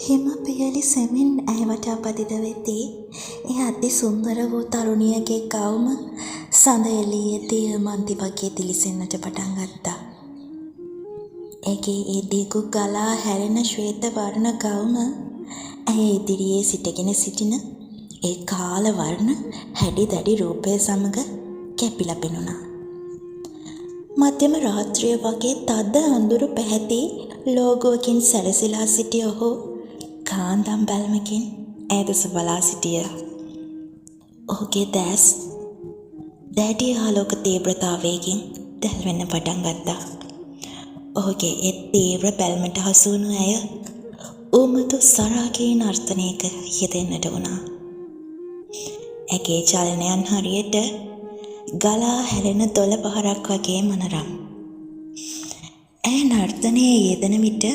හිම පියලි සෙමින් ඇය වටා පදිත වෙති. ඒ අති සුන්දර වූ තරුණියගේ ගවුම සඳ එළියේ දියමන්ති වගේ දිලිසෙන්නට පටන් ගත්තා. ඇගේ ඒ දිගු ගලා හැරෙන ශ්වේත වර්ණ ගවුම ඇය ඉදිරියේ සිටගෙන සිටින ඒ කාල වර්ණ හැඩි දැඩි රූපය සමග කැපිලා පෙනුණා. මධ්‍යම රාත්‍රිය වගේ තද අඳුරු පැහැති ලෝගුවකින් සැරසිලා සිටි ඔහු කාන්දම් බැල්මකින් ඇය දෙස බලා සිටියා. ඔහුගේ දැස් දැඩි ආලෝක තීව්‍රතාවයකින් දැල්වෙන්න පටන් ගත්තා. ඔහුගේ ඒ තීව්‍ර බැල්මට හසු වුණු ඇය උමතු සරාගී නර්තනයක යෙදෙන්නට වුණා. ඇගේ චලනයන් හරියට ගලා හැලෙන දොළ පහරක් වගේ මනරම්. ඇය නර්තනයේ යෙදෙන විට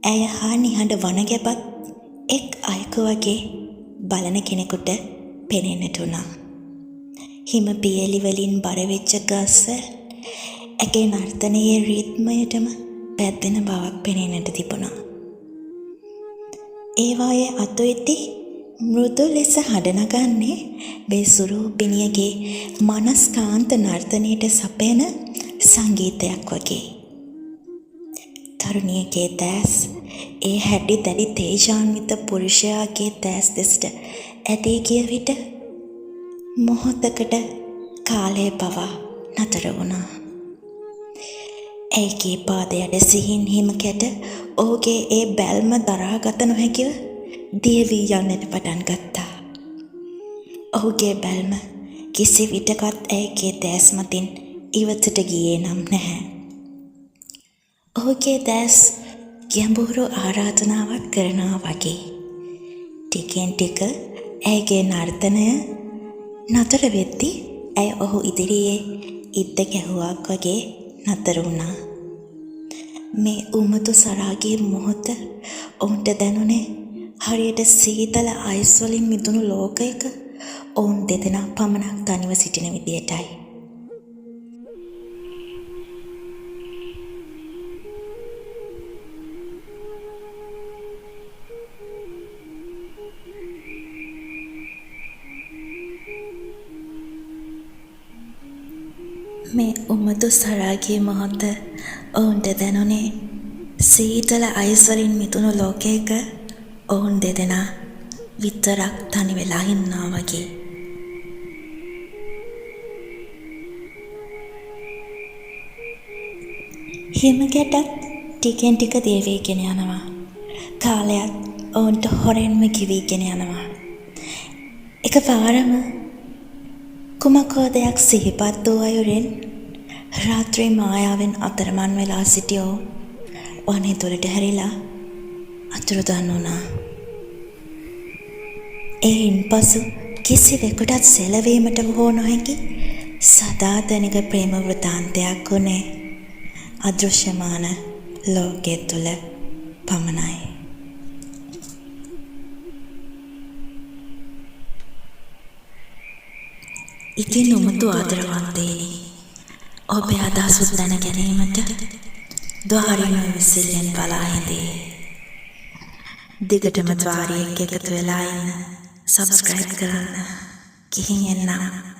ඇය හා නිහඬ වනගැබත් එක් අයෙකු වගේ බලන කෙනෙකුට පෙනෙන්නට වුණා. හිම පියලි වලින් බර වෙච්ච ගස්වැල් ඇගේ නර්තනයේ රිද්මයටම පැද්දෙන බවක් පෙනෙන්නට තිබුණා. ඒවායේ අතුයිති මෘදු ලෙස හඬ නගන්නේ බේසුරූපිනියගේ මනස්කාන්ත නර්තනයට සපයන සංගීතයක් වගේ. තරුණියගේ දැස් ඒ හැඩි දැඩි තේජාන්විත පුරුෂයාගේ දැස් දෙසට ඇදී ගිය විට මොහොතකට කාලය පවා නතර වුණා. ඇයගේ පාදයට සිහින් හිම කැට ඔහුගේ ඒ බැල්ම දරාගත නොහැකිව දිය වී යන්නට පටන් ගත්තා. ඔහුගේ බැල්ම කිසි විටකත් ඇයගේ දැස් මතින් ඉවතට ගියේ නම් නැහැ. ඔහුගේ දැස් ගැඹුරු ආරාධනාවක් කරනවා වගේ. ටිකෙන් ටික ඇයගේ නර්තනය නතර වෙද්දී ඇය ඔහු ඉදිරියේ ඉද්ද ගැහුවක් වගේ නතර වුණා. මේ උමතු සරාගී මොහොත ඔවුන්ට දැනුනේ හරියට සීතල අයිස් වලින් මිදුණු ලෝකයක ඔවුන් දෙදෙනා පමණක් තනිව සිටින විදියටයි. මේ උමතු සරාගී මොහොත ඔවුන්ට දැනුනේ සීතල අයිස් වලින් මිදුණු ලෝකයක ඔවුන් දෙදෙනා විතරක් තනි වෙලා ඉන්නවා වගේ. හිම ගැටත් ටිකෙන් ටික දේවීගෙන යනවා. කාලයත් ඔවුන්ට හොරෙන්ම කිවීගෙන යනවා. එකපාරම කුමකෝ දෙයක් සිහිපත් වූ අයුරින් රාත්‍රී මායාවෙන් අතරමන් වෙලා සිටියෝ වනේ තුළට හැරිලා අතුරුදන් වුණා. එයින් පසු කිසිවෙකුටත් සෙලවීමට හෝ නොහැකි සදාතනික ප්‍රේම වෘතාන්තයක් වුණේ අදෘශ්‍යමාන ලෝකයේ තුල පමණයි. ඉතින් උමතු ආදරවන්තේනි, ඔබේ අදහස් දැන ගැනීමට ద్వාරයෙන් විසිරෙන් බලා හිඳේ. දිගටම ద్వාරයෙන් එකතු වෙලා ඉන්න, සබ්ස්ක්‍රයිබ් කරන්න. ගිහින් එන්න.